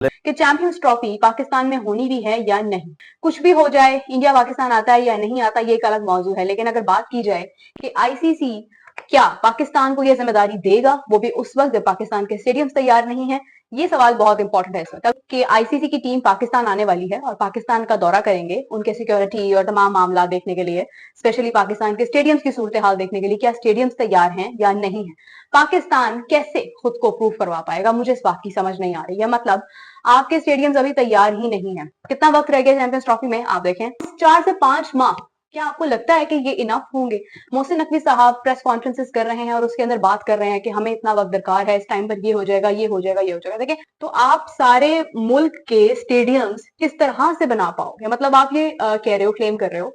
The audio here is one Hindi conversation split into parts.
कि चैंपियंस ट्रॉफी पाकिस्तान में होनी भी है या नहीं। कुछ भी हो जाए, इंडिया पाकिस्तान आता है या नहीं आता, ये एक अलग मौजू है। लेकिन अगर बात की जाए कि आईसीसी क्या पाकिस्तान को यह जिम्मेदारी देगा, वो भी उस वक्त जब पाकिस्तान के स्टेडियम्स तैयार नहीं है, ये सवाल बहुत इंपॉर्टेंट है इस वक्त कि आईसीसी की टीम पाकिस्तान आने वाली है और पाकिस्तान का दौरा करेंगे उनके सिक्योरिटी और तमाम मामला देखने के लिए, स्पेशली पाकिस्तान के स्टेडियम्स की सूरत हाल देखने के लिए, क्या स्टेडियम्स तैयार हैं या नहीं है। पाकिस्तान कैसे खुद को प्रूव करवा पाएगा, मुझे इस बात की समझ नहीं आ रही है। मतलब आपके स्टेडियम्स अभी तैयार ही नहीं है। कितना वक्त रह गया चैंपियंस ट्रॉफी में, आप देखें 4 से 5 माह। क्या आपको लगता है कि ये इनफ होंगे? मोहसिन नकवी साहब प्रेस कॉन्फ्रेंसेस कर रहे हैं और उसके अंदर बात कर रहे हैं कि हमें इतना वक्त दरकार है, इस टाइम पर ये हो जाएगा, ये हो जाएगा, ये हो जाएगा। देखिए, तो आप सारे मुल्क के स्टेडियम्स किस तरह से बना पाओगे? मतलब आप ये कह रहे हो, क्लेम कर रहे हो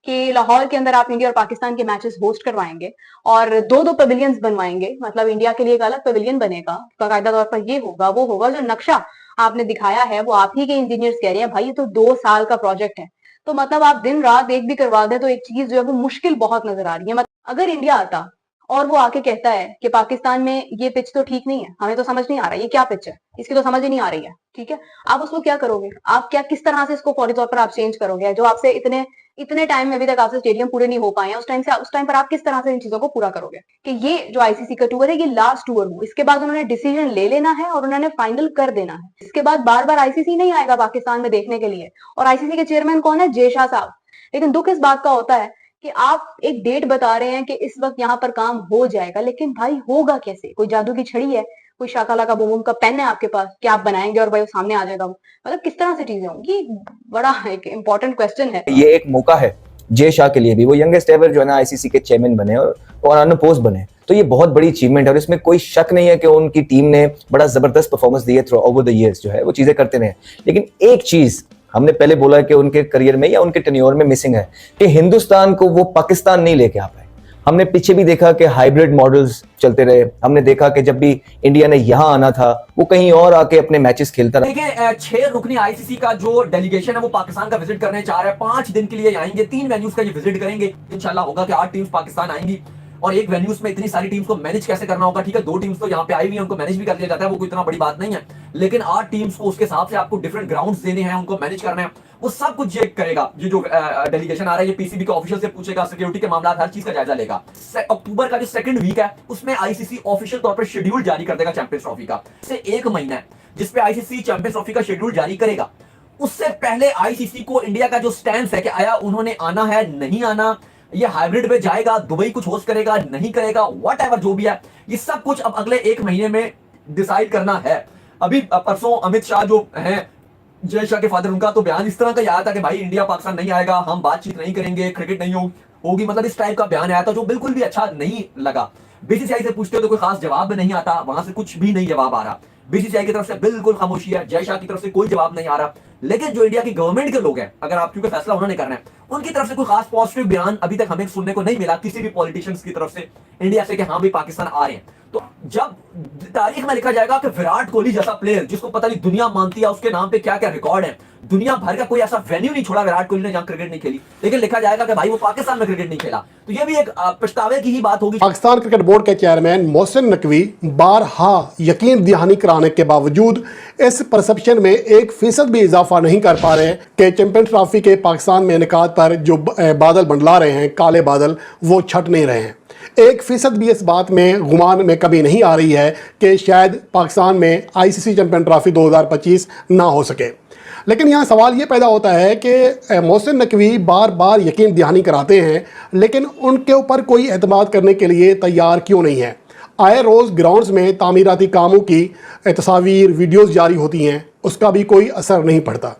कि लाहौर के अंदर आप इंडिया और पाकिस्तान के मैचेस होस्ट करवाएंगे और दो दो पवेलियंस बनवाएंगे। मतलब इंडिया के लिए एक अलग पवेलियन बनेगा, बाकायदा तौर पर ये होगा, वो होगा। जो नक्शा आपने दिखाया है वो आप ही के इंजीनियर्स कह रहे हैं, भाई ये तो 2 साल का प्रोजेक्ट है। तो मतलब आप दिन रात एक भी करवा दें तो एक चीज जो है वो मुश्किल बहुत नजर आ रही है। मतलब अगर इंडिया आता और वो आके कहता है कि पाकिस्तान में ये पिच तो ठीक नहीं है, हमें तो समझ नहीं आ रहा है ये क्या पिच है, इसकी तो समझ ही नहीं आ रही है, ठीक है, आप उसको क्या करोगे? आप क्या, किस तरह से इसको फौरी तौर पर आप चेंज करोगे? जो आपसे इतने इतने टाइम में अभी तक आपसे स्टेडियम पूरे नहीं हो पाए हैं, उस टाइम पर आप किस तरह से इन चीजों को पूरा करोगे कि ये जो आईसीसी का टूर है ये लास्ट टूर हो? इसके बाद उन्होंने डिसीजन ले लेना है और उन्होंने फाइनल कर देना है। इसके बाद बार बार आईसीसी नहीं आएगा पाकिस्तान में देखने के लिए। और आईसीसी के चेयरमैन कौन है? जय शाह साहब। लेकिन दुख इस बात का होता है कि आप एक डेट बता रहे हैं कि इस वक्त यहाँ पर काम हो जाएगा, लेकिन भाई होगा कैसे? कोई जादू की छड़ी है, कोई शाकाला का बूम का पेन है आपके पास कि आप बनाएंगे और भाई वो सामने आ जाएगा? वो मतलब किस तरह से चीजें होंगी? बड़ा एक इंपॉर्टेंट क्वेश्चन है। ये एक मौका है जय शाह के लिए भी, वो यंगेस्ट एवर जो है ना आईसीसी के चेयरमैन बने और अनअपोज्ड बने, तो ये बहुत बड़ी अचीवमेंट है और इसमें कोई शक नहीं है कि उनकी टीम ने बड़ा जबरदस्त परफॉर्मेंस दी है थ्रू ओवर द इयर्स, जो है वो चीजें करते रहे। लेकिन एक चीज हमने पहले बोला कि उनके करियर में या उनके टेन्योर में मिसिंग है कि हिंदुस्तान को वो पाकिस्तान नहीं लेके आ पाए। हमने पीछे भी देखा कि हाइब्रिड मॉडल्स चलते रहे, हमने देखा कि जब भी इंडिया ने यहां आना था वो कहीं और आके अपने मैचेस खेलता रहा। देखिए 6 रुकनी आईसीसी का जो डेलीगेशन है वो पाकिस्तान का विजिट करने जा रहा है। 5 दिन के लिए आएंगे, 3 वेन्यूज का ये विजिट करेंगे। इंशाल्लाह होगा कि 8 टीम्स पाकिस्तान आएंगी और एक वेन्यूज में इतनी सारी टीम्स को मैनेज कैसे करना होगा। ठीक है, 2 टीम्स तो यहाँ पे आई हुई है, उनको मैनेज भी कर लिया जाता है, वो कोई इतना बड़ी बात नहीं है। लेकिन 8 टीम्स को उसके हिसाब से आपको डिफरेंट ग्राउंड्स देने हैं, उनको मैनेज करना है, वो सब कुछ चेक करेगा। ये जो डेलीगेशन आ रहा है ये पीसीबी के ऑफिशियल से पूछेगा, सिक्योरिटी के मामला, हर चीज का जायजा लेगा। अक्टूबर का जो सेकंड वीक है उसमें आईसीसी ऑफिशियल तौर पर शेड्यूल जारी कर देगा चैंपियंस ट्रॉफी का। से 1 महीना है जिसपे आईसीसी चैंपियंस ट्रॉफी का शेड्यूल जारी करेगा। उससे पहले आईसीसी को इंडिया का जो स्टैंड है कि आया उन्होंने आना है, नहीं आना, ये हाइब्रिड पे जाएगा, दुबई कुछ होस्ट करेगा, नहीं करेगा, व्हाटएवर जो भी है, ये सब कुछ अब अगले 1 महीने में डिसाइड करना है। अभी परसों अमित शाह जो हैं, जय शाह के फादर, उनका तो बयान इस तरह का आया था कि भाई इंडिया पाकिस्तान नहीं आएगा, हम बातचीत नहीं करेंगे, क्रिकेट नहीं होगी, मतलब इस टाइप का बयान आया था जो बिल्कुल भी अच्छा नहीं लगा। बीसीसीआई से पूछते हो तो कोई खास जवाब नहीं आता, वहां से कुछ भी नहीं जवाब आ रहा। बीसीसीआई की तरफ से बिल्कुल खामोशी है, जय शाह की तरफ से कोई जवाब नहीं आ रहा। लेकिन जो इंडिया की गवर्नमेंट के लोग हैं, अगर आप क्योंकि फैसला उन्होंने करना है, उनकी तरफ से कोई खास पॉजिटिव बयान अभी तक हमें सुनने को नहीं मिला किसी भी पॉलिटिशियंस की तरफ से इंडिया से कि हाँ भी पाकिस्तान आ रहे हैं। तो जब तारीख में लिखा जाएगा कि विराट कोहली जैसा प्लेयर जिसको पता नहीं दुनिया मानती है, उसके नाम पे क्या क्या रिकॉर्ड है, दुनिया भर का कोई ऐसा वेन्यू नहीं छोड़ा विराट कोहली ने जहां क्रिकेट नहीं खेली, लेकिन लिखा जाएगा कि भाई वो पाकिस्तान में क्रिकेट नहीं खेला, तो ये भी एक पछतावे की ही बात होगी। पाकिस्तान क्रिकेट बोर्ड के चेयरमैन मोहसिन नकवी बारहा यकीन दहानी कराने के बावजूद इस परसेप्शन में 1% भी इजाफा नहीं कर पा रहे कि चैंपियंस ट्रॉफी के पाकिस्तान में इनेकाद पर जो बादल मंडला रहे हैं, काले बादल, वो छट नहीं रहे हैं। 1% भी इस बात में गुमान में कभी नहीं आ रही है कि शायद पाकिस्तान में आईसीसी चैंपियन ट्रॉफी 2025 ना हो सके। लेकिन यहाँ सवाल ये पैदा होता है कि मोहसिन नकवी बार बार यकीन दहानी कराते हैं, लेकिन उनके ऊपर कोई एतमाद करने के लिए तैयार क्यों नहीं है? आए रोज़ ग्राउंड्स में तामीराती कामों की तस्वीर, वीडियोज़ जारी होती हैं, उसका भी कोई असर नहीं पड़ता।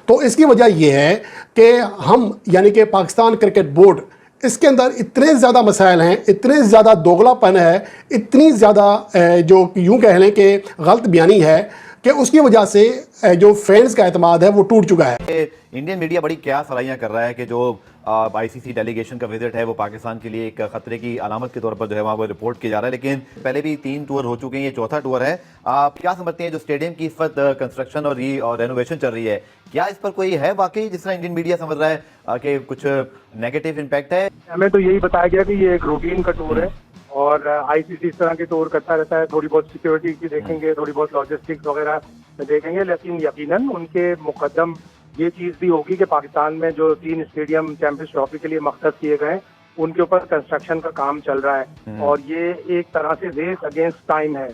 तो इसकी वजह यह है कि हम यानी कि पाकिस्तान क्रिकेट बोर्ड, इसके अंदर इतने ज़्यादा मसाइल हैं, इतने ज़्यादा दोगलापन है, इतनी ज़्यादा जो यूँ कह लें कि गलत बयानी है कि उसकी वजह से जो फैंस का एतमाद है वो टूट चुका है। इंडियन मीडिया बड़ी क्या सलाहियाँ कर रहा है कि जो आईसीसी डेलीगेशन का विजिट है वो पाकिस्तान के लिए एक खतरे की अलामत के तौर पर जो है वहाँ पर रिपोर्ट किया जा रहा है, लेकिन पहले भी 3 टूर हो चुके हैं, ये चौथा टूर है। आप क्या समझते हैं जो स्टेडियम की इस वक्त कंस्ट्रक्शन और रेनोवेशन चल रही है, क्या इस पर कोई है वाकई जिस तरह इंडियन मीडिया समझ रहा है कि कुछ नेगेटिव इम्पैक्ट है? हमें तो यही बताया गया कि ये एक रूटीन का टूर है और आईसीसी इस तरह के टूर करता रहता है, थोड़ी बहुत सिक्योरिटी की देखेंगे, थोड़ी बहुत लॉजिस्टिक्स वगैरह देखेंगे, लेकिन यकीनन उनके मुकद्दम ये चीज़ भी होगी कि पाकिस्तान में जो 3 स्टेडियम चैंपियंस ट्रॉफी के लिए मख्सस किए गए उनके ऊपर कंस्ट्रक्शन का काम चल रहा है और ये एक तरह से रेस अगेंस्ट टाइम है।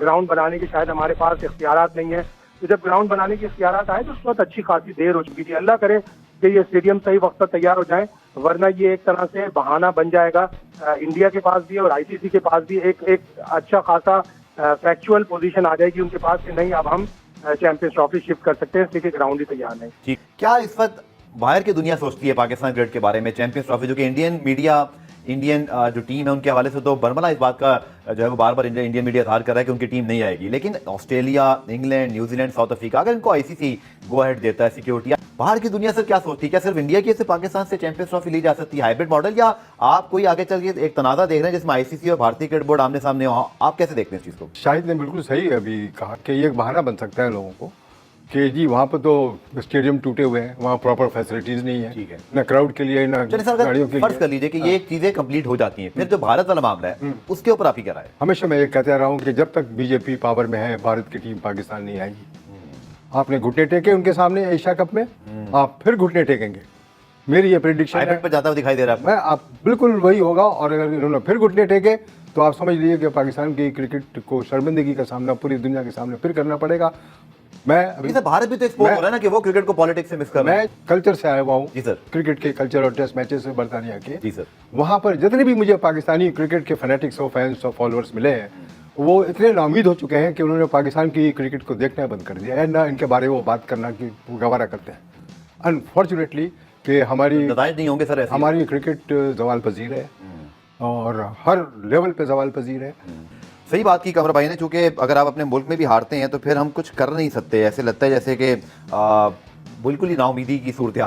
ग्राउंड बनाने के शायद हमारे पास इख्तियारात नहीं है, तो जब ग्राउंड बनाने की इख्तियारात आए तो उस वक्त अच्छी खासी देर हो चुकी थी। अल्लाह करे कि ये स्टेडियम सही वक्त पर तैयार हो जाए, वरना ये एक तरह से बहाना बन जाएगा इंडिया के पास भी और आईसीसी के पास भी एक अच्छा खासा फैक्चुअल पोजीशन आ जाएगी उनके पास कि नहीं अब हम चैंपियंस ट्रॉफी शिफ्ट कर सकते हैं, इसलिए ग्राउंड ही तैयार नहीं। ठीक, क्या इस वक्त बाहर की दुनिया सोचती है पाकिस्तान क्रिकेट के बारे में, चैंपियंस ट्रॉफी, जो कि इंडियन मीडिया, इंडियन जो टीम है उनके हवाले से तो बर्मला इस बात का जो है वो बार बार इंडियन मीडिया इजहार कर रहा है कि उनकी टीम नहीं आएगी, लेकिन Australia, England, New Zealand, south Africa, अगर इनको आईसीसी गो अहेड देता है सिक्योरिटी, बाहर की दुनिया सर क्या सोचती है? क्या सिर्फ इंडिया की से पाकिस्तान से चैंपियंस ट्रॉफी ली जा सकती है, हाइब्रिड मॉडल, या आप कोई आगे चल के एक तनाजा देख रहे हैं जिसमें आईसीसी और भारतीय क्रिकेट बोर्ड आमने सामने हो? आप कैसे देखते हैं इस चीज को? शाहिद ने बिल्कुल सही अभी कहा कि ये एक बहाना बन सकता है लोगों को कि जी वहाँ पर तो स्टेडियम टूटे हुए हैं, वहाँ प्रॉपर फैसिलिटीज नहीं है, ठीक है, ना क्राउड के लिए, ना चलिए सर, गाड़ियों अगर के फर्ज लिए। कर लीजिए कि ये चीजें कंप्लीट हो जाती हैं, फिर जो भारत वाला मामला है उसके ऊपर आप ही क्या राय है? हमेशा मैं ये कहता रहा हूँ कि जब तक बीजेपी पावर में है भारत की टीम पाकिस्तान नहीं आएगी। आपने घुटने टेके उनके सामने एशिया कप में, आप फिर घुटने टेकेंगे, मेरी ये प्रेडिक्शन है। हाइब्रिड पे जाता हुआ दिखाई दे रहा है मैं आप बिल्कुल वही होगा, और अगर इन्होंने फिर घुटने टेके तो आप समझ लीजिए कि पाकिस्तान की क्रिकेट को शर्मिंदगी का सामना पूरी दुनिया के सामने फिर करना पड़ेगा। मैं अभी भारत भी तो एक्सपोज हो रहा है ना कि वो क्रिकेट को पॉलिटिक्स से मिस कर रहा है। मैं कल्चर से आया हुआ हूँ, जी सर, क्रिकेट के कल्चर और टेस्ट मैचेस से बरतानिया के। जी सर, वहाँ पर जितने भी मुझे पाकिस्तानी क्रिकेट के फैनेटिक्स और फैंस और फॉलोअर्स मिले हैं, वो इतने नाउमीद हो चुके हैं कि उन्होंने पाकिस्तान की क्रिकेट को देखना बंद कर दिया है, ना इनके बारे में वो बात करना की गवारा करते हैं। अनफॉर्चुनेटली कि हमारी नताइज नहीं होंगे सर ऐसे? हमारी क्रिकेट जवाल पजीर है और हर लेवल पे जवाल पजीर है। सही बात की कमर भाई ने, चूंकि अगर आप अपने मुल्क में भी हारते हैं तो फिर हम कुछ कर नहीं सकते, ऐसे लगता है जैसे कि बिल्कुल ही नाउमीदी की सूरत हाल